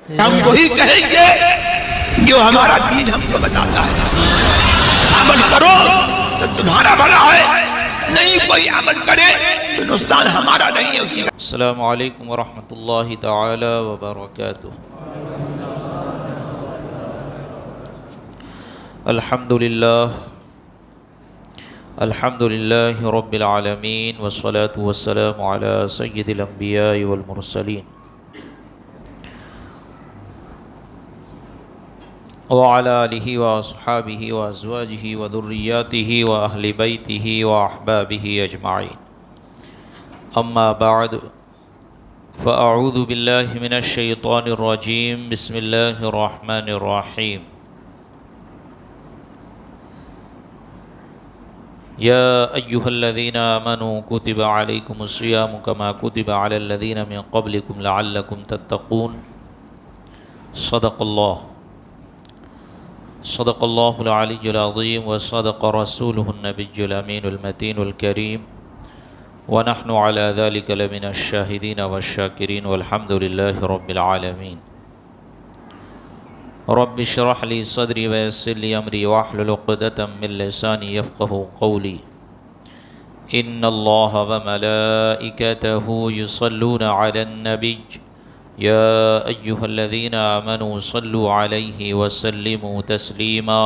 ہم وہی کہیں گے جو ہمارا دین ہم کو بتاتا ہے. عمل کرو تو تمہارا بھلا ہے، نہیں کوئی عمل کرے تو نقصان ہمارا نہیں ہے اسی کا. السلام علیکم ورحمۃ اللہ تعالی وبرکاتہ. الحمد للہ رب العالمین والصلاة والسلام علی سید الانبیاء والمرسلین وعلی آلہ واصحابہ وازواجہ وذریاتہ واہل بیتہ واحبابہ اجمعین. اما بعد فاعوذ باللہ من الشیطان الرجیم. بسم اللہ الرحمن الرحیم. یا ایہا الذین آمنوا کتب علیکم الصیام کما کتب علی الذین من قبلکم لعلکم تتقون. صدق اللہ العلی العظیم وصدق رسولہ النبی الامین المتین الکریم ونحن علی ذلک لمن الشاہدین والشاکرین والحمد للہ رب العالمین. رب اشرح لی صدری ویسر لی امری واحلل عقدۃ من لسانی یفقہوا قولی. ان اللہ وملائکتہ یصلون علی النبی یا ایہا الذین آمنوا صلوا علیہ وسلموا تسلیما.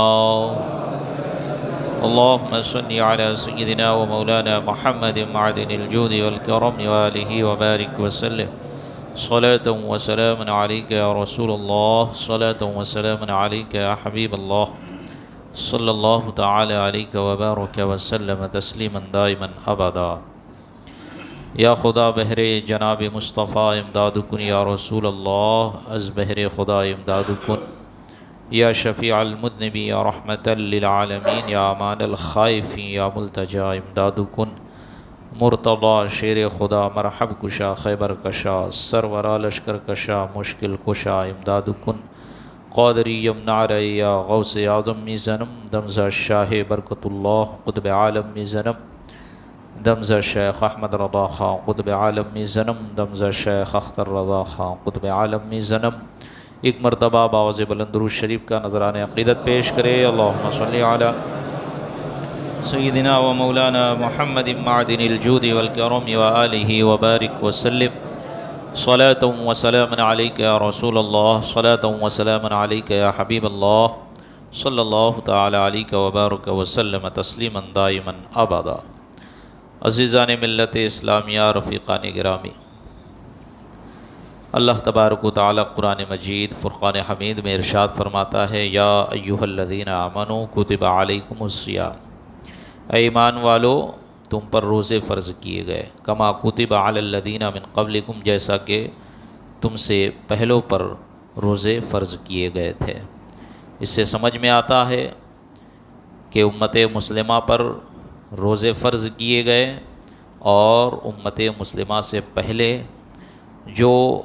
اللہم صل علی سیدنا و مولانا محمد معدن الجود والکرم وآلہ وبارک وسلم. صلاة و سلام علیک یا رسول اللہ، صلاة و سلام علیک یا حبیب اللہ، صلی اللہ تعالی علیک وبارک وسلم تسلیما دائما ابدا. یا خدا بہر جناب مصطفیٰ امداد کن یا رسول اللہ، از بہر خدا امداد کن. یا شفیع المذنبین یا رحمت للعالمین، یا امان الخائفین یا ملتجا امداد کن. مرتضی شیر خدا مرحب کشا خیبر کشا سرورا لشکر کشا مشکل کشا امداد کن. قادری یمنع رئی یا غوث اعظم می زنم، دمزہ شاہ برکت اللہ قطب عالم می زنم، دمزہ شیخ احمد رضا خان قطب عالم می زنم، دمزہ شیخ اختر رضا خان قطب عالم می زنم. ایک مرتبہ باوز بلند درود شریف کا نذران عقیدت پیش کرے. اللہم صلی علی سیدنا و مولانا محمد معدن الجود والکرم وآلہ وبارک وسلم. صلاة و سلام علیک یا رسول اللہ، صلاة و سلام علیک یا حبیب اللہ، صلی اللہ تعالی علیک وبارک وسلم تسلیما دائما ابدا. عزیزان ملت اسلامیہ، رفیقان گرامی، اللہ تبارک و تعالی قرآن مجید فرقان حمید میں ارشاد فرماتا ہے: یا ایہا الذین آمنوا کتب علیکم الصیام. اے ایمان والو، تم پر روزے فرض کیے گئے. کما کتب علی الذین من قبلکم، جیسا کہ تم سے پہلوں پر روزے فرض کیے گئے تھے. اس سے سمجھ میں آتا ہے کہ امت مسلمہ پر روزے فرض کیے گئے اور امت مسلمہ سے پہلے جو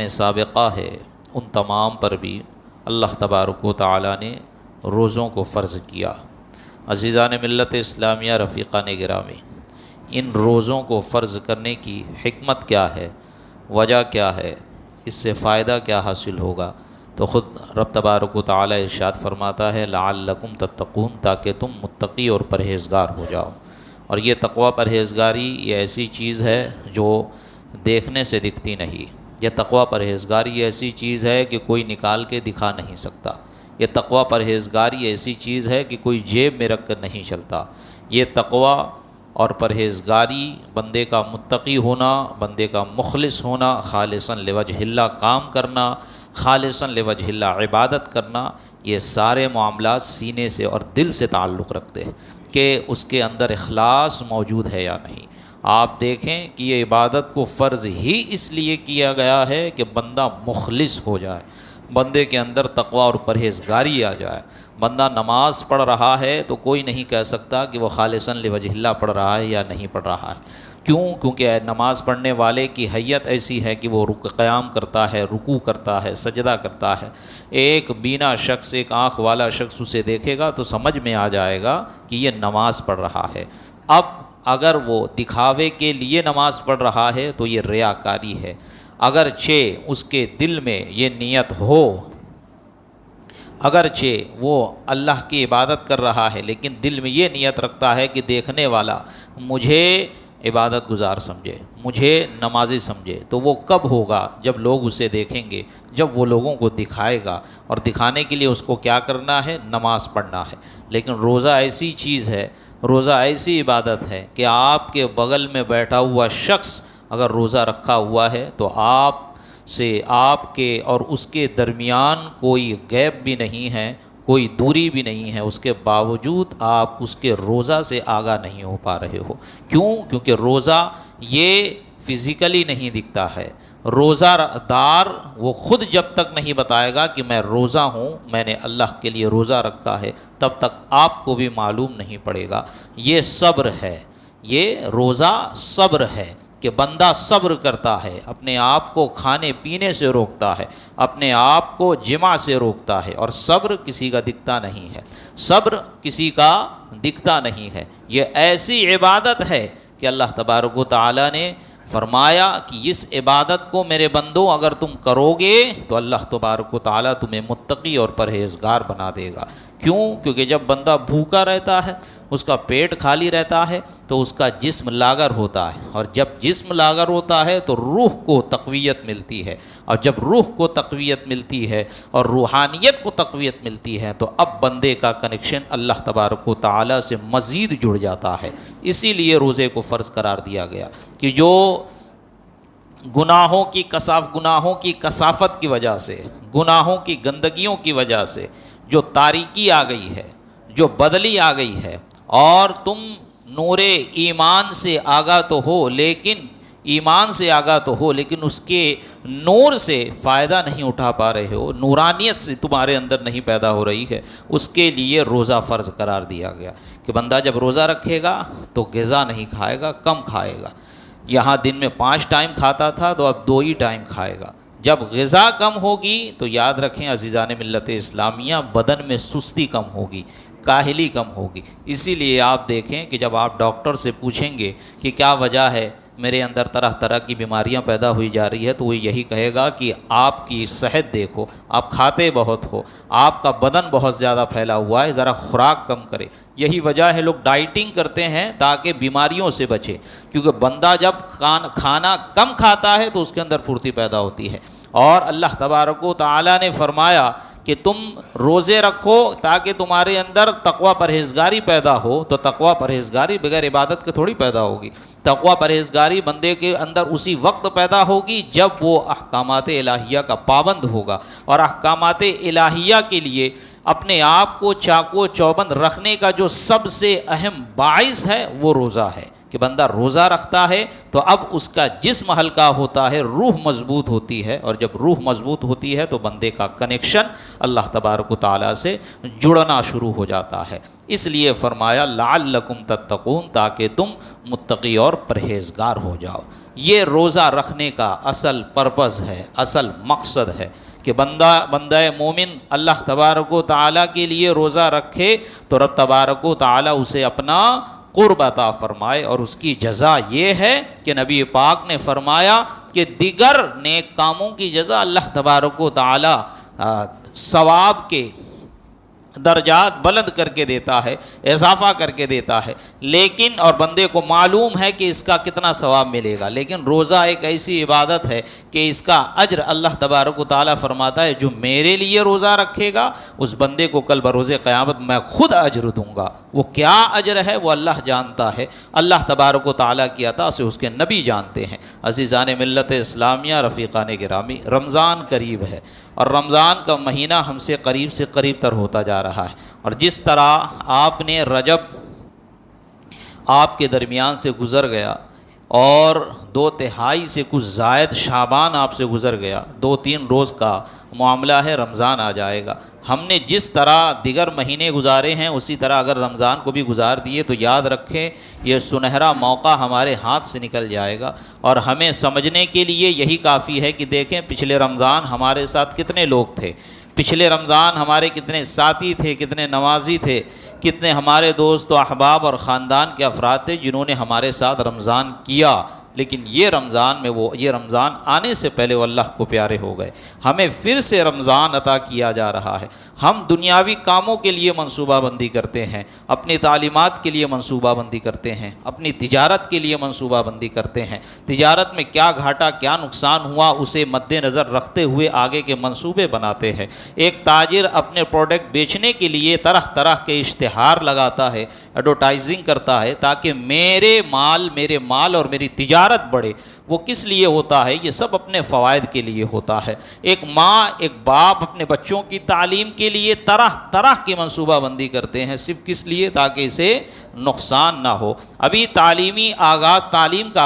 سابقہ ہے ان تمام پر بھی اللہ تبارک و تعالی نے روزوں کو فرض کیا. عزیزان ملت اسلامیہ، رفیقان گرامی، ان روزوں کو فرض کرنے کی حکمت کیا ہے، وجہ کیا ہے، اس سے فائدہ کیا حاصل ہوگا؟ تو خود رب تبارک و تعالی ارشاد فرماتا ہے: لعلکم تتقون، تاکہ تم متقی اور پرہیزگار ہو جاؤ. اور یہ تقوی پرہیزگاری یہ ایسی چیز ہے جو دیکھنے سے دکھتی نہیں. یہ تقوی پرہیزگاری ایسی چیز ہے کہ کوئی نکال کے دکھا نہیں سکتا. یہ تقوی پرہیزگاری ایسی چیز ہے کہ کوئی جیب میں رکھ کر نہیں چلتا. یہ تقوی اور پرہیزگاری، بندے کا متقی ہونا، بندے کا مخلص ہونا، خالصاً لوجہ اللہ کام کرنا، خالصاً لوجہ اللہ عبادت کرنا، یہ سارے معاملات سینے سے اور دل سے تعلق رکھتے ہیں کہ اس کے اندر اخلاص موجود ہے یا نہیں. آپ دیکھیں کہ یہ عبادت کو فرض ہی اس لیے کیا گیا ہے کہ بندہ مخلص ہو جائے، بندے کے اندر تقوی اور پرہیزگاری آ جائے. بندہ نماز پڑھ رہا ہے تو کوئی نہیں کہہ سکتا کہ وہ خالصاً لوجہ اللہ پڑھ رہا ہے یا نہیں پڑھ رہا ہے. کیونکہ نماز پڑھنے والے کی حیت ایسی ہے کہ وہ قیام کرتا ہے، رکوع کرتا ہے، سجدہ کرتا ہے. ایک بینا شخص، ایک آنکھ والا شخص اسے دیکھے گا تو سمجھ میں آ جائے گا کہ یہ نماز پڑھ رہا ہے. اب اگر وہ دکھاوے کے لیے نماز پڑھ رہا ہے تو یہ ریاکاری ہے. اگرچہ اس کے دل میں یہ نیت ہو، اگرچہ وہ اللہ کی عبادت کر رہا ہے لیکن دل میں یہ نیت رکھتا ہے کہ دیکھنے والا مجھے عبادت گزار سمجھے، مجھے نمازی سمجھے، تو وہ کب ہوگا؟ جب لوگ اسے دیکھیں گے، جب وہ لوگوں کو دکھائے گا، اور دکھانے کے لیے اس کو کیا کرنا ہے؟ نماز پڑھنا ہے۔ لیکن روزہ ایسی چیز ہے، روزہ ایسی عبادت ہے کہ آپ کے بغل میں بیٹھا ہوا شخص اگر روزہ رکھا ہوا ہے تو آپ سے، آپ کے اور اس کے درمیان کوئی گیپ بھی نہیں ہے، کوئی دوری بھی نہیں ہے، اس کے باوجود آپ اس کے روزہ سے آگاہ نہیں ہو پا رہے ہو۔ کیوں؟ کیونکہ روزہ یہ فزیکلی نہیں دکھتا ہے۔ روزہ دار وہ خود جب تک نہیں بتائے گا کہ میں روزہ ہوں، میں نے اللہ کے لیے روزہ رکھا ہے، تب تک آپ کو بھی معلوم نہیں پڑے گا۔ یہ صبر ہے، یہ روزہ صبر ہے کہ بندہ صبر کرتا ہے، اپنے آپ کو کھانے پینے سے روکتا ہے، اپنے آپ کو جماع سے روکتا ہے، اور صبر کسی کا دکھتا نہیں ہے، صبر کسی کا دکھتا نہیں ہے۔ یہ ایسی عبادت ہے کہ اللہ تبارک و تعالیٰ نے فرمایا کہ اس عبادت کو میرے بندو اگر تم کرو گے تو اللہ تبارک و تعالیٰ تمہیں متقی اور پرہیزگار بنا دے گا۔ کیوں؟ کیونکہ جب بندہ بھوکا رہتا ہے، اس کا پیٹ خالی رہتا ہے، تو اس کا جسم لاغر ہوتا ہے، اور جب جسم لاغر ہوتا ہے تو روح کو تقویت ملتی ہے، اور جب روح کو تقویت ملتی ہے اور روحانیت کو تقویت ملتی ہے تو اب بندے کا کنیکشن اللہ تبارک و تعالیٰ سے مزید جڑ جاتا ہے۔ اسی لیے روزے کو فرض قرار دیا گیا کہ جو گناہوں کی کثافت کی وجہ سے، گناہوں کی گندگیوں کی وجہ سے جو تاریکی آ گئی ہے، جو بدلی آ گئی ہے، اور تم نور ایمان سے آگاہ تو ہو، لیکن ایمان سے آگاہ تو ہو لیکن اس کے نور سے فائدہ نہیں اٹھا پا رہے ہو، نورانیت سے تمہارے اندر نہیں پیدا ہو رہی ہے، اس کے لیے روزہ فرض قرار دیا گیا کہ بندہ جب روزہ رکھے گا تو غذا نہیں کھائے گا، کم کھائے گا۔ یہاں دن میں 5 ٹائم کھاتا تھا تو اب 2 ہی ٹائم کھائے گا۔ جب غذا کم ہوگی تو یاد رکھیں عزیزان ملت اسلامیہ، بدن میں سستی کم ہوگی، کاہلی کم ہوگی۔ اسی لیے آپ دیکھیں کہ جب آپ ڈاکٹر سے پوچھیں گے کہ کیا وجہ ہے میرے اندر طرح طرح کی بیماریاں پیدا ہوئی جا رہی ہے، تو وہ یہی کہے گا کہ آپ کی صحت دیکھو، آپ کھاتے بہت ہو، آپ کا بدن بہت زیادہ پھیلا ہوا ہے، ذرا خوراک کم کرے۔ یہی وجہ ہے لوگ ڈائٹنگ کرتے ہیں تاکہ بیماریوں سے بچے، کیونکہ بندہ جب کھانا کم کھاتا ہے تو اس کے اندر پھرتی پیدا ہوتی ہے۔ اور اللہ تبارک و تعالیٰ نے فرمایا کہ تم روزے رکھو تاکہ تمہارے اندر تقوی پرہیزگاری پیدا ہو، تو تقوی پرہیزگاری بغیر عبادت کے تھوڑی پیدا ہوگی۔ تقوی پرہیزگاری بندے کے اندر اسی وقت پیدا ہوگی جب وہ احکامات الہیہ کا پابند ہوگا، اور احکامات الہیہ کے لیے اپنے آپ کو چاق و چوبند رکھنے کا جو سب سے اہم باعث ہے وہ روزہ ہے کہ بندہ روزہ رکھتا ہے تو اب اس کا جسم ہلکا ہوتا ہے، روح مضبوط ہوتی ہے، اور جب روح مضبوط ہوتی ہے تو بندے کا کنیکشن اللہ تبارک و تعالیٰ سے جڑنا شروع ہو جاتا ہے۔ اس لیے فرمایا لعلکم تتقون، تاکہ تم متقی اور پرہیزگار ہو جاؤ۔ یہ روزہ رکھنے کا اصل پرپز ہے، اصل مقصد ہے کہ بندہ مومن اللہ تبارک و تعالیٰ کے لیے روزہ رکھے تو رب تبارک و تعالیٰ اسے اپنا قرب عطا فرمائے، اور اس کی جزا یہ ہے کہ نبی پاک نے فرمایا کہ دیگر نیک کاموں کی جزا اللہ تبارک و تعالی ثواب کے درجات بلند کر کے دیتا ہے، اضافہ کر کے دیتا ہے، لیکن اور بندے کو معلوم ہے کہ اس کا کتنا ثواب ملے گا، لیکن روزہ ایک ایسی عبادت ہے کہ اس کا اجر اللہ تبارک و تعالیٰ فرماتا ہے جو میرے لیے روزہ رکھے گا اس بندے کو کل بروز قیامت میں خود اجر دوں گا۔ وہ کیا اجر ہے وہ اللہ جانتا ہے، اللہ تبارک و تعالیٰ کی عطا سے اس کے نبی جانتے ہیں۔ عزیزان ملت اسلامیہ، رفیقان گرامی، رمضان قریب ہے، اور رمضان کا مہینہ ہم سے قریب تر ہوتا جا رہا ہے، اور جس طرح آپ نے رجب آپ کے درمیان سے گزر گیا اور 2/3 سے کچھ زائد شعبان آپ سے گزر گیا، 2-3 روز کا معاملہ ہے، رمضان آ جائے گا۔ ہم نے جس طرح دیگر مہینے گزارے ہیں اسی طرح اگر رمضان کو بھی گزار دیے تو یاد رکھیں یہ سنہرا موقع ہمارے ہاتھ سے نکل جائے گا، اور ہمیں سمجھنے کے لیے یہی کافی ہے کہ دیکھیں پچھلے رمضان ہمارے ساتھ کتنے لوگ تھے، پچھلے رمضان ہمارے کتنے ساتھی تھے، کتنے نمازی تھے، کتنے ہمارے دوست و احباب اور خاندان کے افراد تھے جنہوں نے ہمارے ساتھ رمضان کیا، لیکن یہ رمضان آنے سے پہلے وہ اللہ کو پیارے ہو گئے. ہمیں پھر سے رمضان عطا کیا جا رہا ہے. ہم دنیاوی کاموں کے لیے منصوبہ بندی کرتے ہیں، اپنی تعلیمات کے لیے منصوبہ بندی کرتے ہیں، اپنی تجارت کے لیے منصوبہ بندی کرتے ہیں. تجارت میں کیا گھاٹا کیا نقصان ہوا اسے مد نظر رکھتے ہوئے آگے کے منصوبے بناتے ہیں. ایک تاجر اپنے پروڈکٹ بیچنے کے لیے طرح طرح کے اشتہار لگاتا ہے، ایڈورٹائزنگ کرتا ہے تاکہ میرے مال اور میری تجارت بڑھے. وہ کس لیے ہوتا ہے؟ یہ سب اپنے فوائد کے لیے ہوتا ہے. ایک ماں ایک باپ اپنے بچوں کی تعلیم کے لیے طرح طرح کی منصوبہ بندی کرتے ہیں، صرف کس لیے؟ تاکہ اسے نقصان نہ ہو. ابھی تعلیم کا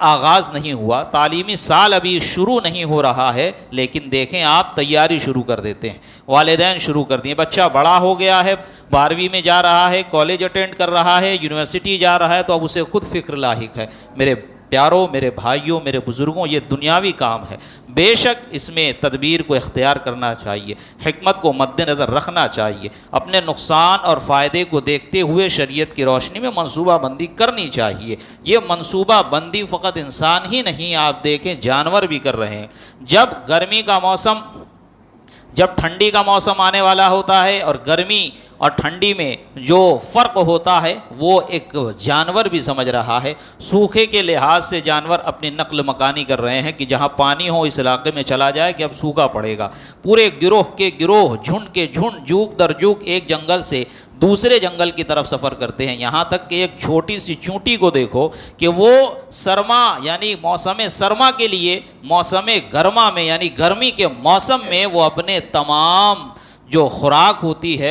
آغاز نہیں ہوا، تعلیمی سال ابھی شروع نہیں ہو رہا ہے، لیکن دیکھیں آپ تیاری شروع کر دیتے ہیں، والدین شروع کر دیے. بچہ بڑا ہو گیا ہے، 12ویں میں جا رہا ہے، کالج اٹینڈ کر رہا ہے، یونیورسٹی جا رہا ہے، تو اب اسے خود فکر لاحق ہے. میرے پیاروں، میرے بھائیوں، میرے بزرگوں، یہ دنیاوی کام ہے. بے شک اس میں تدبیر کو اختیار کرنا چاہیے، حکمت کو مد نظر رکھنا چاہیے، اپنے نقصان اور فائدے کو دیکھتے ہوئے شریعت کی روشنی میں منصوبہ بندی کرنی چاہیے. یہ منصوبہ بندی فقط انسان ہی نہیں، آپ دیکھیں جانور بھی کر رہے ہیں. جب ٹھنڈی کا موسم آنے والا ہوتا ہے اور گرمی اور ٹھنڈی میں جو فرق ہوتا ہے وہ ایک جانور بھی سمجھ رہا ہے. سوکھے کے لحاظ سے جانور اپنی نقل مکانی کر رہے ہیں کہ جہاں پانی ہو اس علاقے میں چلا جائے کہ اب سوکھا پڑے گا. پورے گروہ کے گروہ، جھنڈ کے جھنڈ، جوک در جوک ایک جنگل سے دوسرے جنگل کی طرف سفر کرتے ہیں. یہاں تک کہ ایک چھوٹی سی چونٹی کو دیکھو کہ وہ سرما یعنی موسم سرما کے لیے موسم گرما میں یعنی گرمی کے موسم میں وہ اپنے تمام جو خوراک ہوتی ہے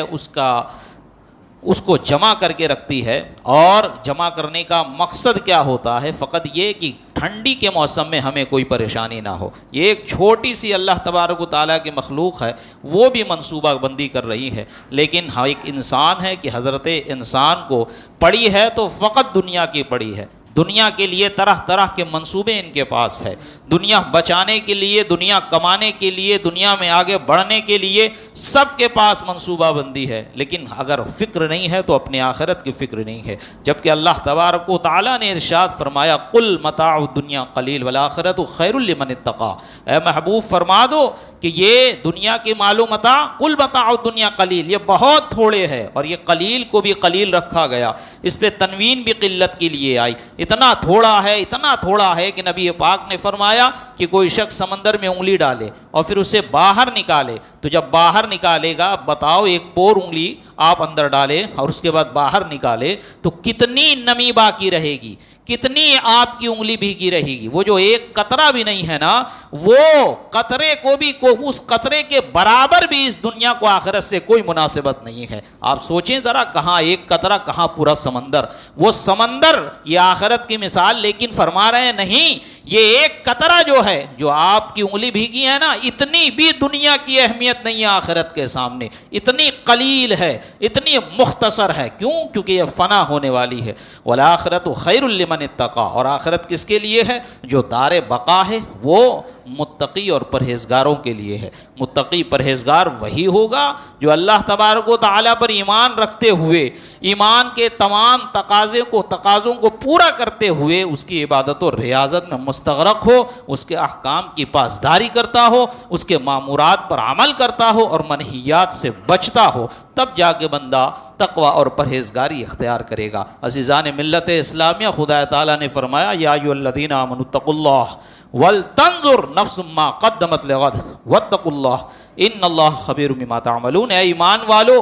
اس کو جمع کر کے رکھتی ہے. اور جمع کرنے کا مقصد کیا ہوتا ہے؟ فقط یہ کہ ٹھنڈی کے موسم میں ہمیں کوئی پریشانی نہ ہو. یہ ایک چھوٹی سی اللہ تبارک و تعالیٰ کی مخلوق ہے، وہ بھی منصوبہ بندی کر رہی ہے. لیکن ایک انسان ہے کہ حضرت انسان کو پڑی ہے تو فقط دنیا کی پڑی ہے. دنیا کے لیے طرح طرح کے منصوبے ان کے پاس ہے. دنیا بچانے کے لیے، دنیا کمانے کے لیے، دنیا میں آگے بڑھنے کے لیے سب کے پاس منصوبہ بندی ہے. لیکن اگر فکر نہیں ہے تو اپنے آخرت کی فکر نہیں ہے. جبکہ اللہ تبارک و تعالیٰ نے ارشاد فرمایا قل متاع الدنیا قلیل والآخرۃ خیر لمن اتقی. اے محبوب فرما دو کہ یہ دنیا کی مال و متاع، قل متاع الدنیا قلیل، یہ بہت تھوڑے ہے. اور یہ قلیل کو بھی قلیل رکھا گیا، اس پہ تنوین بھی قلت کے لیے آئی. اتنا تھوڑا ہے کہ نبی پاک نے فرمایا کہ کوئی شخص سمندر میں انگلی ڈالے اور پھر اسے باہر نکالے، تو جب باہر نکالے گا بتاؤ ایک پور انگلی آپ اندر ڈالے اور اس کے بعد باہر نکالے تو کتنی نمی باقی رہے گی، کتنی آپ کی انگلی بھیگی رہے گی. وہ جو ایک قطرہ بھی نہیں ہے نا، وہ قطرے کو بھی اس قطرے کے برابر بھی اس دنیا کو آخرت سے کوئی مناسبت نہیں ہے. آپ سوچیں ذرا، کہاں ایک قطرہ، کہاں پورا سمندر. وہ سمندر یہ آخرت کی مثال، لیکن فرما رہے ہیں نہیں، یہ ایک قطرہ جو ہے جو آپ کی انگلی بھیگی ہے نا، اتنی بھی دنیا کی اہمیت نہیں ہے آخرت کے سامنے. اتنی قلیل ہے، اتنی مختصر ہے. کیونکہ یہ فنا ہونے والی ہے. والآخرۃ خیر لمن اتقی. اور آخرت کس کے لیے ہے؟ جو دار بقا ہے وہ متقی اور پرہیزگاروں کے لیے ہے. متقی پرہیزگار وہی ہوگا جو اللہ تبارک و تعالیٰ پر ایمان رکھتے ہوئے، ایمان کے تمام تقاضوں کو پورا کرتے ہوئے اس کی عبادت و ریاضت میں مستغرق ہو، اس کے احکام کی پاسداری کرتا ہو، اس کے مامورات پر عمل کرتا ہو اور منہیات سے بچتا ہو. تب جا کے بندہ تقوی اور پرہیزگاری اختیار کرے گا. عزیزان ملت اسلامیہ، خدا تعالیٰ نے فرمایا یا ایھا الذین آمنوا اتقوا اللہ وَلْتَنظُرْ نَفْسٌ مَّا قَدَّمَتْ لِغَدٍ وَاتَّقُوا اللَّهَ إِنَّ اللَّهَ خَبِيرٌ بِمَا تَعْمَلُونَ. اے ایمان والو،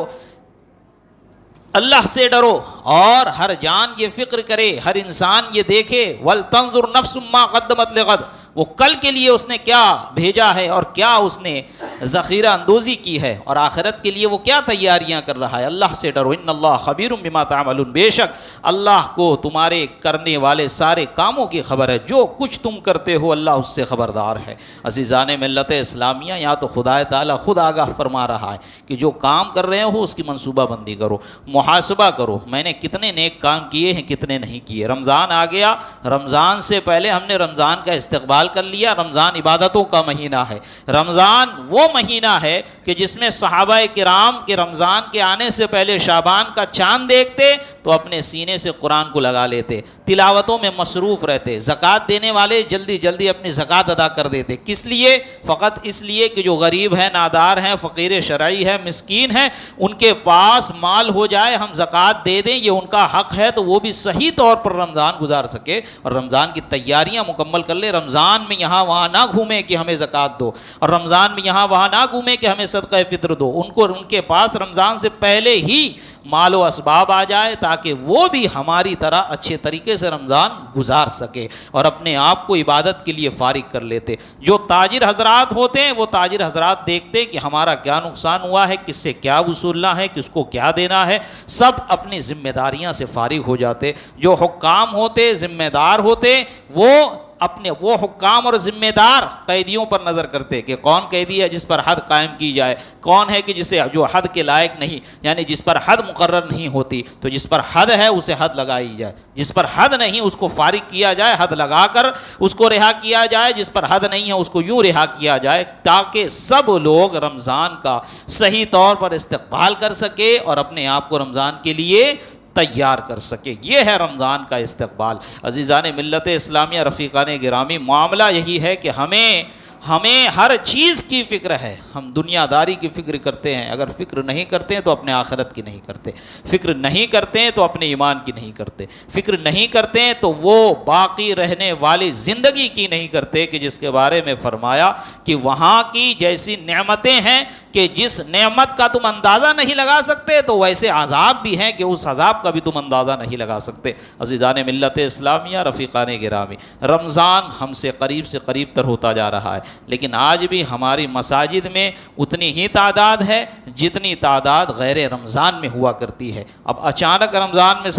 اللہ سے ڈرو اور ہر جان یہ فکر کرے، ہر انسان یہ دیکھے وَلْتَنظُرْ نَفْسٌ مَّا قَدَّمَتْ لِغَدٍ، وہ کل کے لیے اس نے کیا بھیجا ہے اور کیا اس نے ذخیرہ اندوزی کی ہے، اور آخرت کے لیے وہ کیا تیاریاں کر رہا ہے. اللہ سے ڈرو. ان اللہ خبیر بما تعملون. بے شک اللہ کو تمہارے کرنے والے سارے کاموں کی خبر ہے. جو کچھ تم کرتے ہو اللہ اس سے خبردار ہے. عزیزان ملت اسلامیہ، یہاں تو خدا تعالیٰ خود آگاہ فرما رہا ہے کہ جو کام کر رہے ہو اس کی منصوبہ بندی کرو، محاسبہ کرو. میں نے کتنے نیک کام کیے ہیں، کتنے نہیں کیے. رمضان آ گیا، رمضان سے پہلے ہم نے رمضان کا استقبال کر لیا. رمضان عبادتوں کا مہینہ ہے. رمضان وہ مہینہ ہے کہ جس میں صحابہ کرام کے رمضان کے آنے سے پہلے شعبان کا چاند دیکھتے تو اپنے سینے سے قرآن کو لگا لیتے، تلاوتوں میں مصروف رہتے، زکوٰۃ دینے والے جلدی جلدی اپنی زکوٰۃ ادا کر دیتے۔ کس لیے؟ فقط اس لیے کہ جو غریب ہیں، نادار ہیں، فقیر شرعی ہے، مسکین ہیں، ان کے پاس مال ہو جائے، ہم زکوٰۃ دے دیں، یہ ان کا حق ہے، تو وہ بھی صحیح طور پر رمضان گزار سکے اور رمضان کی تیاریاں مکمل کر لے۔ رمضان میں یہاں وہاں نہ گھومیں کہ ہمیں زکوٰۃ دو، اور رمضان میں یہاں وہاں نہ گھومیں کہ ہمیں صدقہ فطر دو۔ ان کے پاس رمضان سے پہلے ہی مال و اسباب آ جائے تاکہ وہ بھی ہماری طرح اچھے طریقے سے رمضان گزار سکے اور اپنے آپ کو عبادت کے لیے فارغ کر لیتے۔ جو تاجر حضرات ہوتے ہیں وہ تاجر حضرات دیکھتے کہ ہمارا کیا نقصان ہوا ہے، کس سے کیا وصولنا ہے، کس کو کیا دینا ہے، سب اپنی ذمہ داریاں سے فارغ ہو جاتے۔ جو حکام ہوتے، ذمہ دار ہوتے، وہ حکام اور ذمہ دار قیدیوں پر نظر کرتے کہ کون قیدی ہے جس پر حد قائم کی جائے، کون ہے کہ جو حد کے لائق نہیں، یعنی جس پر حد مقرر نہیں ہوتی، تو جس پر حد ہے اسے حد لگائی جائے، جس پر حد نہیں اس کو فارغ کیا جائے، حد لگا کر اس کو رہا کیا جائے، جس پر حد نہیں ہے اس کو یوں رہا کیا جائے، تاکہ سب لوگ رمضان کا صحیح طور پر استقبال کر سکے اور اپنے آپ کو رمضان کے لیے تیار کر سکے۔ یہ ہے رمضان کا استقبال۔ عزیزان ملت اسلامیہ، رفیقان گرامی، معاملہ یہی ہے کہ ہمیں ہر چیز کی فکر ہے۔ ہم دنیا داری کی فکر کرتے ہیں، اگر فکر نہیں کرتے ہیں تو اپنے آخرت کی نہیں کرتے، فکر نہیں کرتے ہیں تو اپنے ایمان کی نہیں کرتے، فکر نہیں کرتے ہیں تو وہ باقی رہنے والی زندگی کی نہیں کرتے کہ جس کے بارے میں فرمایا کہ وہاں کی جیسی نعمتیں ہیں کہ جس نعمت کا تم اندازہ نہیں لگا سکتے تو ویسے عذاب بھی ہیں کہ اس عذاب کا بھی تم اندازہ نہیں لگا سکتے۔ عزیزان ملت اسلامیہ، رفیقان گرامی، رمضان ہم سے قریب تر ہوتا جا رہا ہے، لیکن آج بھی ہماری مساجد میں اتنی ہی تعداد ہے جتنی تعداد غیر رمضان میں ہوا کرتی ہے۔ اب اچانک رمضان میں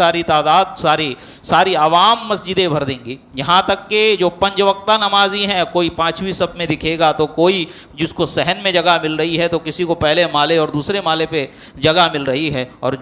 ساری عوام مسجدیں بھر دیں گی، یہاں تک کہ جو 5 وقتہ نمازی ہیں کوئی 5ویں صف میں دکھے گا، تو کوئی جس کو صحن میں جگہ مل رہی ہے تو کسی کو پہلے مالے اور دوسرے مالے پہ جگہ مل رہی ہے، اور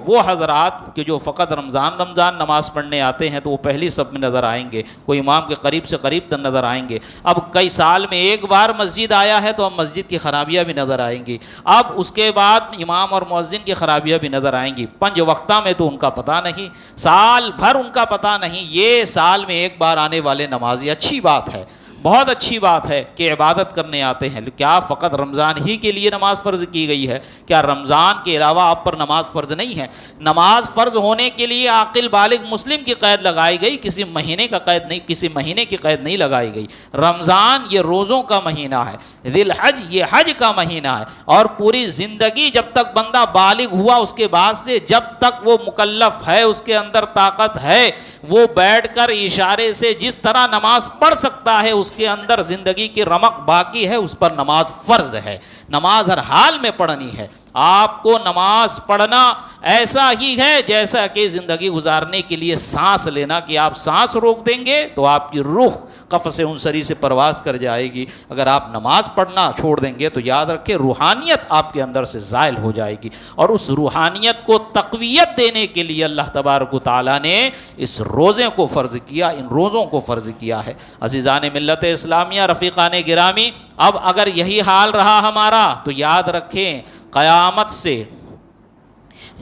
وہ حضرات کہ جو فقط رمضان نماز پڑھنے آتے ہیں تو وہ پہلی صف میں نظر آئیں گے، کوئی امام کے قریب سے قریب تر نظر آئیں گے۔ اب کئی سال میں ایک بار مسجد آیا ہے تو اب مسجد کی خرابیاں بھی نظر آئیں گی، اب اس کے بعد امام اور مؤذن کی خرابیاں بھی نظر آئیں گی۔ 5 وقتہ میں تو ان کا پتہ نہیں، سال بھر ان کا پتہ نہیں، یہ سال میں ایک بار آنے والے نمازی، اچھی بات ہے، بہت اچھی بات ہے کہ عبادت کرنے آتے ہیں، کیا فقط رمضان ہی کے لیے نماز فرض کی گئی ہے؟ کیا رمضان کے علاوہ آپ پر نماز فرض نہیں ہے؟ نماز فرض ہونے کے لیے عاقل بالغ مسلم کی قید لگائی گئی، کسی مہینے کی قید نہیں لگائی گئی۔ رمضان یہ روزوں کا مہینہ ہے، ذی الحج یہ حج کا مہینہ ہے، اور پوری زندگی جب تک بندہ بالغ ہوا اس کے بعد سے جب تک وہ مکلف ہے، اس کے اندر طاقت ہے، وہ بیٹھ کر اشارے سے جس طرح نماز پڑھ سکتا ہے، اس کے اندر زندگی کی رمق باقی ہے، اس پر نماز فرض ہے، نماز ہر حال میں پڑھنی ہے۔ آپ کو نماز پڑھنا ایسا ہی ہے جیسا کہ زندگی گزارنے کے لیے سانس لینا، کہ آپ سانس روک دیں گے تو آپ کی روح قفس عنصری سے پرواز کر جائے گی، اگر آپ نماز پڑھنا چھوڑ دیں گے تو یاد رکھیں روحانیت آپ کے اندر سے زائل ہو جائے گی، اور اس روحانیت کو تقویت دینے کے لیے اللہ تبارک و تعالیٰ نے اس روزے کو فرض کیا، ان روزوں کو فرض کیا ہے۔ عزیزان ملت اسلامیہ، رفیقان گرامی، اب اگر یہی حال رہا ہمارا تو یاد رکھیں قیامت سے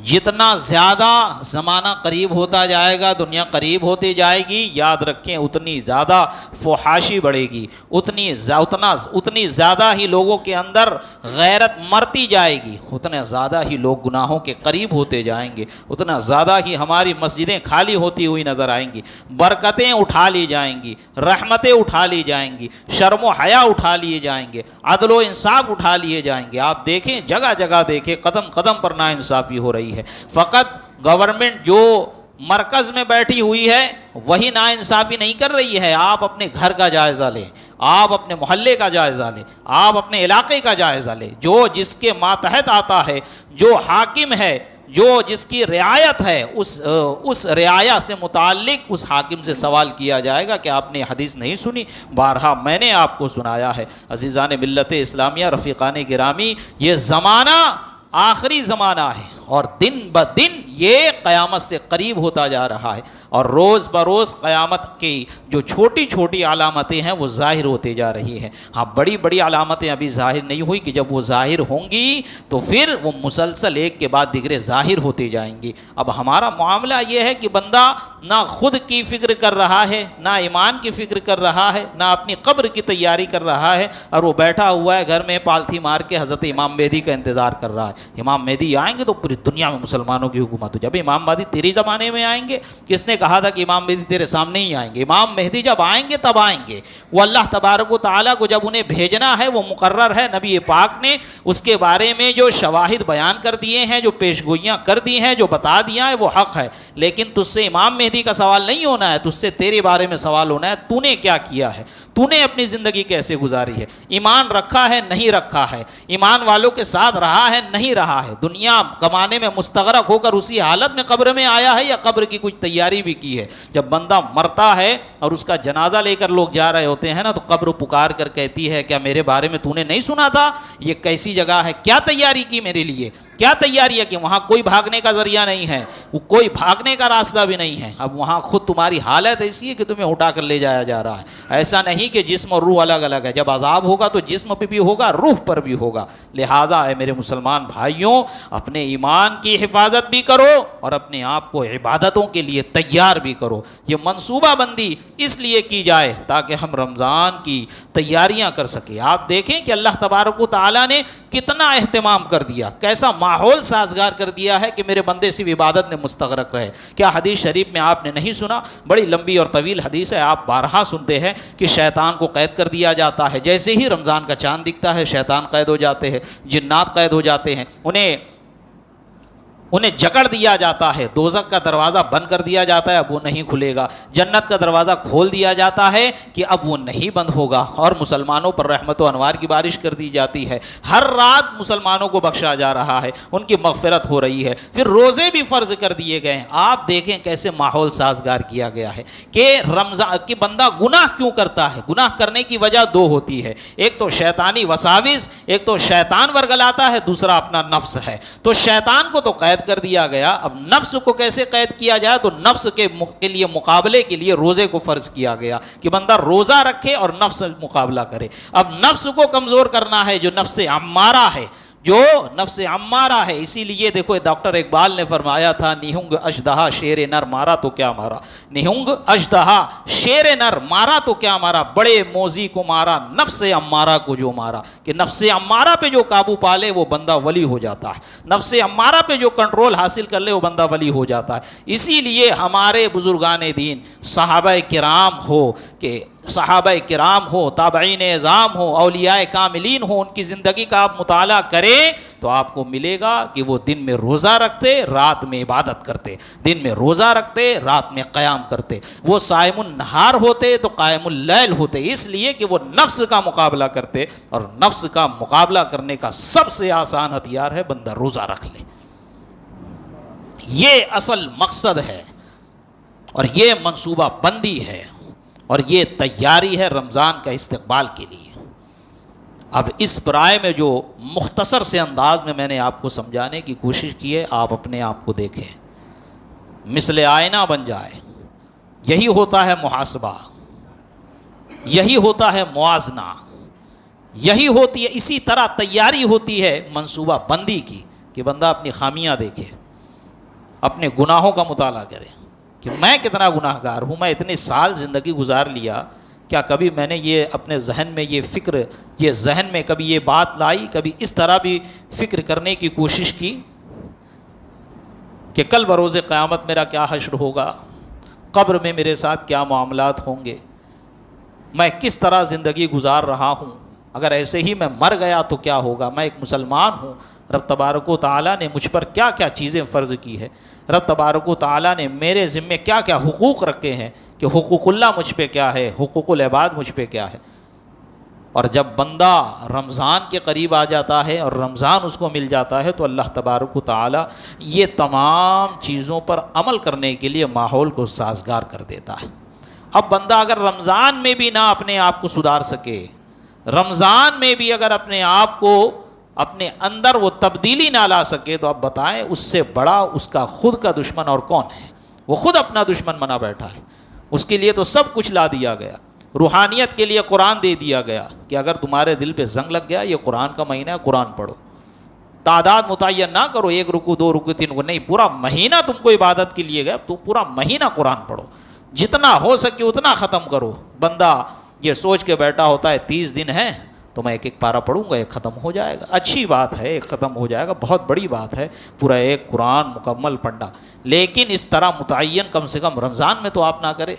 جتنا زیادہ زمانہ قریب ہوتا جائے گا، دنیا قریب ہوتی جائے گی، یاد رکھیں اتنی زیادہ فحاشی بڑھے گی، اتنی زیادہ ہی لوگوں کے اندر غیرت مرتی جائے گی، اتنا زیادہ ہی لوگ گناہوں کے قریب ہوتے جائیں گے، اتنا زیادہ ہی ہماری مسجدیں خالی ہوتی ہوئی نظر آئیں گی، برکتیں اٹھا لی جائیں گی، رحمتیں اٹھا لی جائیں گی، شرم و حیا اٹھا لیے جائیں گے، عدل و انصاف اٹھا لیے جائیں گے۔ آپ دیکھیں جگہ جگہ دیکھیں، قدم قدم پر ناانصافی ہو رہی ہے، فقط گورنمنٹ جو مرکز میں بیٹھی ہوئی ہے وہی ناانصافی نہیں کر رہی ہے، آپ اپنے گھر کا جائزہ لیں، آپ اپنے محلے کا جائزہ لیں، آپ اپنے علاقے کا جائزہ لیں، جو جس کے ماتحت آتا ہے، جو حاکم ہے، جو جس کی رعایت ہے، اس رعایا سے متعلق اس حاکم سے سوال کیا جائے گا کہ آپ نے حدیث نہیں سنی، بارہا میں نے آپ کو سنایا ہے۔ عزیزان ملت اسلامیہ، رفیقان گرامی، یہ زمانہ آخری زمانہ ہے، اور دن بدن یہ قیامت سے قریب ہوتا جا رہا ہے، اور روز بروز قیامت کی جو چھوٹی چھوٹی علامتیں ہیں وہ ظاہر ہوتے جا رہی ہیں۔ ہاں بڑی بڑی علامتیں ابھی ظاہر نہیں ہوئی، کہ جب وہ ظاہر ہوں گی تو پھر وہ مسلسل ایک کے بعد دیگرے ظاہر ہوتے جائیں گی۔ اب ہمارا معاملہ یہ ہے کہ بندہ نہ خود کی فکر کر رہا ہے، نہ ایمان کی فکر کر رہا ہے، نہ اپنی قبر کی تیاری کر رہا ہے، اور وہ بیٹھا ہوا ہے گھر میں پالتھی مار کے حضرت امام مہدی کا انتظار کر رہا ہے۔ امام مہدی آئیں گے تو پوری دنیا میں مسلمانوں کی حکومت ہو جائے۔ جب امام مہدی تیرے زمانے میں آئیں گے، کس نے کہا تھا کہ امام مہدی تیرے سامنے ہی آئیں گے؟ امام مہدی جب آئیں گے تب آئیں گے، وہ اللہ تبارک و تعالیٰ کو جب انہیں بھیجنا ہے وہ مقرر ہے۔ نبی پاک نے اس کے بارے میں جو شواہد بیان کر دیے ہیں، جو پیشگوئیاں کر دی ہیں، جو بتا دیا ہے، وہ حق ہے، لیکن تجھ سے امام مہدی کا سوال نہیں ہونا ہے، تجھ سے تیرے بارے میں سوال ہونا ہے، تو نے کیا کیا ہے، تو نے اپنی زندگی کیسے گزاری ہے، ایمان رکھا ہے نہیں رکھا ہے، ایمان والوں کے ساتھ رہا ہے نہیں رہا ہے، دنیا کمانے میں مستغرق ہو کر اسی حالت میں قبر میں آیا ہے یا قبر کی کچھ تیاری بھی کی ہے۔ جب بندہ مرتا ہے اور اس کا جنازہ لے کر لوگ جا رہے ہوتے ہیں نا، تو قبر پکار کر کہتی ہے کیا میرے بارے میں تو نے نہیں سنا تھا؟ یہ کیسی جگہ ہے، کیا تیاری کی میرے لیے، کیا تیاری ہے کہ وہاں کوئی بھاگنے کا ذریعہ نہیں ہے، وہ کوئی بھاگنے کا راستہ بھی نہیں ہے۔ اب وہاں خود تمہاری حالت ایسی ہے کہ تمہیں اٹھا کر لے جایا جا رہا ہے، ایسا نہیں کہ جسم اور روح الگ الگ ہے۔ جب عذاب ہوگا تو جسم پہ بھی ہوگا، روح پر بھی ہوگا۔ لہٰذا اے میرے مسلمان بھائیوں، اپنے ایمان کی حفاظت بھی کرو اور اپنے آپ کو عبادتوں کے لیے تیار بھی کرو۔ یہ منصوبہ بندی اس لیے کی جائے تاکہ ہم رمضان کی تیاریاں کر سکیں۔ آپ دیکھیں کہ اللہ تبارک و تعالیٰ نے کتنا اہتمام کر دیا، کیسا ماحول سازگار کر دیا ہے کہ میرے بندے صرف عبادت میں مستغرق رہے۔ کیا حدیث شریف میں آپ نے نہیں سنا؟ بڑی لمبی اور طویل حدیث ہے، آپ بارہا سنتے ہیں کہ شیطان کو قید کر دیا جاتا ہے، جیسے ہی رمضان کا چاند دکھتا ہے شیطان قید ہو جاتے ہیں، جنات قید ہو جاتے ہیں، انہیں جکڑ دیا جاتا ہے، دوزخ کا دروازہ بند کر دیا جاتا ہے، اب وہ نہیں کھلے گا، جنت کا دروازہ کھول دیا جاتا ہے کہ اب وہ نہیں بند ہوگا، اور مسلمانوں پر رحمت و انوار کی بارش کر دی جاتی ہے۔ ہر رات مسلمانوں کو بخشا جا رہا ہے، ان کی مغفرت ہو رہی ہے، پھر روزے بھی فرض کر دیے گئے ہیں۔ آپ دیکھیں کیسے ماحول سازگار کیا گیا ہے کہ رمضان کہ بندہ گناہ کیوں کرتا ہے۔ گناہ کرنے کی وجہ دو ہوتی ہے، ایک تو شیطانی وساوس، ایک تو شیطان ورگلاتا ہے، دوسرا اپنا نفس ہے۔ تو شیطان کو تو قید کر دیا گیا، اب نفس کو کیسے قید کیا جائے؟ تو نفس کے لیے مقابلے کے لیے روزے کو فرض کیا گیا کہ بندہ روزہ رکھے اور نفس مقابلہ کرے۔ اب نفس کو کمزور کرنا ہے، جو نفس امارہ ہے، جو نفس امارہ ہے۔ اسی لیے دیکھو ڈاکٹر اقبال نے فرمایا تھا، نہنگ اژدہا شیر نر مارا تو کیا مارا، نہنگ اژدہا شیر نر مارا تو کیا مارا، بڑے موذی کو مارا نفس امارہ کو جو مارا، کہ نفس امارہ پہ جو قابو پا لے وہ بندہ ولی ہو جاتا ہے، نفس امارہ پہ جو کنٹرول حاصل کر لے وہ بندہ ولی ہو جاتا ہے۔ اسی لیے ہمارے بزرگان دین، صحابہ کرام ہو، کہ صحابہ کرام ہو، تابعین اعظام ہو، اولیاء کاملین ہو، ان کی زندگی کا آپ مطالعہ کریں تو آپ کو ملے گا کہ وہ دن میں روزہ رکھتے، رات میں عبادت کرتے، دن میں روزہ رکھتے، رات میں قیام کرتے، وہ صائم النہار ہوتے تو قائم اللیل ہوتے، اس لیے کہ وہ نفس کا مقابلہ کرتے، اور نفس کا مقابلہ کرنے کا سب سے آسان ہتھیار ہے بندہ روزہ رکھ لے۔ یہ اصل مقصد ہے اور یہ منصوبہ بندی ہے اور یہ تیاری ہے رمضان کا استقبال کے لیے۔ اب اس برائے میں جو مختصر سے انداز میں نے آپ کو سمجھانے کی کوشش کی ہے، آپ اپنے آپ کو دیکھیں، مثل آئینہ بن جائے۔ یہی ہوتا ہے محاسبہ، یہی ہوتا ہے موازنہ، یہی ہوتی ہے، اسی طرح تیاری ہوتی ہے منصوبہ بندی کی، کہ بندہ اپنی خامیاں دیکھے، اپنے گناہوں کا مطالعہ کرے کہ میں کتنا گناہ گار ہوں، میں اتنے سال زندگی گزار لیا، کیا کبھی میں نے یہ اپنے ذہن میں یہ فکر، یہ ذہن میں کبھی یہ بات لائی، کبھی اس طرح بھی فکر کرنے کی کوشش کی کہ کل بروز قیامت میرا کیا حشر ہوگا، قبر میں میرے ساتھ کیا معاملات ہوں گے، میں کس طرح زندگی گزار رہا ہوں، اگر ایسے ہی میں مر گیا تو کیا ہوگا، میں ایک مسلمان ہوں، رب تبارک و تعالیٰ نے مجھ پر کیا کیا چیزیں فرض کی ہے، رب تبارک و تعالیٰ نے میرے ذمے کیا کیا حقوق رکھے ہیں، کہ حقوق اللہ مجھ پہ کیا ہے، حقوق العباد مجھ پہ کیا ہے۔ اور جب بندہ رمضان کے قریب آ جاتا ہے اور رمضان اس کو مل جاتا ہے تو اللہ تبارک و تعالیٰ یہ تمام چیزوں پر عمل کرنے کے لیے ماحول کو سازگار کر دیتا ہے۔ اب بندہ اگر رمضان میں بھی نہ اپنے آپ کو سدھار سکے، رمضان میں بھی اگر اپنے آپ کو اپنے اندر وہ تبدیلی نہ لا سکے تو آپ بتائیں اس سے بڑا اس کا خود کا دشمن اور کون ہے؟ وہ خود اپنا دشمن بنا بیٹھا ہے. اس کے لیے تو سب کچھ لا دیا گیا. روحانیت کے لیے قرآن دے دیا گیا کہ اگر تمہارے دل پہ زنگ لگ گیا، یہ قرآن کا مہینہ ہے، قرآن پڑھو. تعداد متعین نہ کرو، 1 رکوع 2 رکوع 3 رکوع نہیں، پورا مہینہ تم کو عبادت کے لیے گیا، تم پورا مہینہ قرآن پڑھو، جتنا ہو سکے اتنا ختم کرو. بندہ یہ سوچ کے بیٹھا ہوتا ہے 30 دن ہے تو میں ایک پارہ پڑھوں گا، ایک ختم ہو جائے گا. اچھی بات ہے، ایک ختم ہو جائے گا، بہت بڑی بات ہے پورا ایک قرآن مکمل پڑھنا، لیکن اس طرح متعین کم سے کم رمضان میں تو آپ نہ کرے.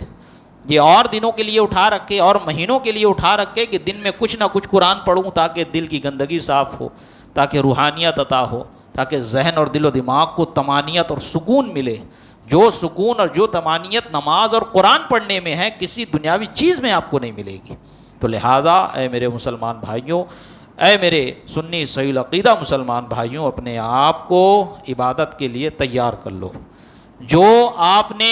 یہ اور دنوں کے لیے اٹھا رکھے اور مہینوں کے لیے اٹھا رکھے کہ دن میں کچھ نہ کچھ قرآن پڑھوں تاکہ دل کی گندگی صاف ہو، تاکہ روحانیت عطا ہو، تاکہ ذہن اور دل و دماغ کو طمانینت اور سکون ملے. جو سکون اور جو طمانینت نماز اور قرآن پڑھنے میں ہے کسی دنیاوی چیز میں آپ کو نہیں ملے گی. تو لہٰذا اے میرے مسلمان بھائیوں، اے میرے سنی صحیح العقیدہ مسلمان بھائیوں، اپنے آپ کو عبادت کے لیے تیار کر لو. جو آپ نے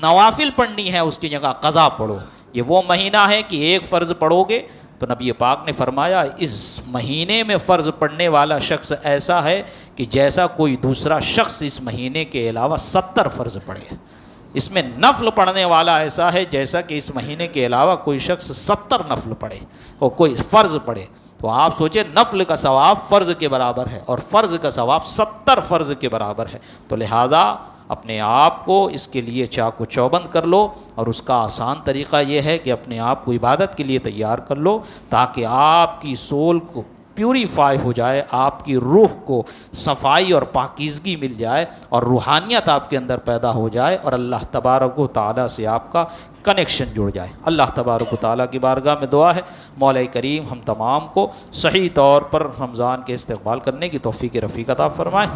نوافل پڑھنی ہے اس کی جگہ قضا پڑھو. یہ وہ مہینہ ہے کہ ایک فرض پڑھو گے تو نبی پاک نے فرمایا اس مہینے میں فرض پڑھنے والا شخص ایسا ہے کہ جیسا کوئی دوسرا شخص اس مہینے کے علاوہ 70 فرض پڑھے. اس میں نفل پڑھنے والا ایسا ہے جیسا کہ اس مہینے کے علاوہ کوئی شخص 70 نفل پڑھے اور کوئی فرض پڑھے. تو آپ سوچیں نفل کا ثواب فرض کے برابر ہے اور فرض کا ثواب 70 فرض کے برابر ہے. تو لہٰذا اپنے آپ کو اس کے لیے چاق و چوبند کر لو، اور اس کا آسان طریقہ یہ ہے کہ اپنے آپ کو عبادت کے لیے تیار کر لو تاکہ آپ کی سول کو پیوریفائی ہو جائے، آپ کی روح کو صفائی اور پاکیزگی مل جائے اور روحانیت آپ کے اندر پیدا ہو جائے اور اللہ تبارک و تعالیٰ سے آپ کا کنیکشن جڑ جائے. اللہ تبارک و تعالیٰ کی بارگاہ میں دعا ہے مولا کریم ہم تمام کو صحیح طور پر رمضان کے استقبال کرنے کی توفیق رفیق عطا فرمائے.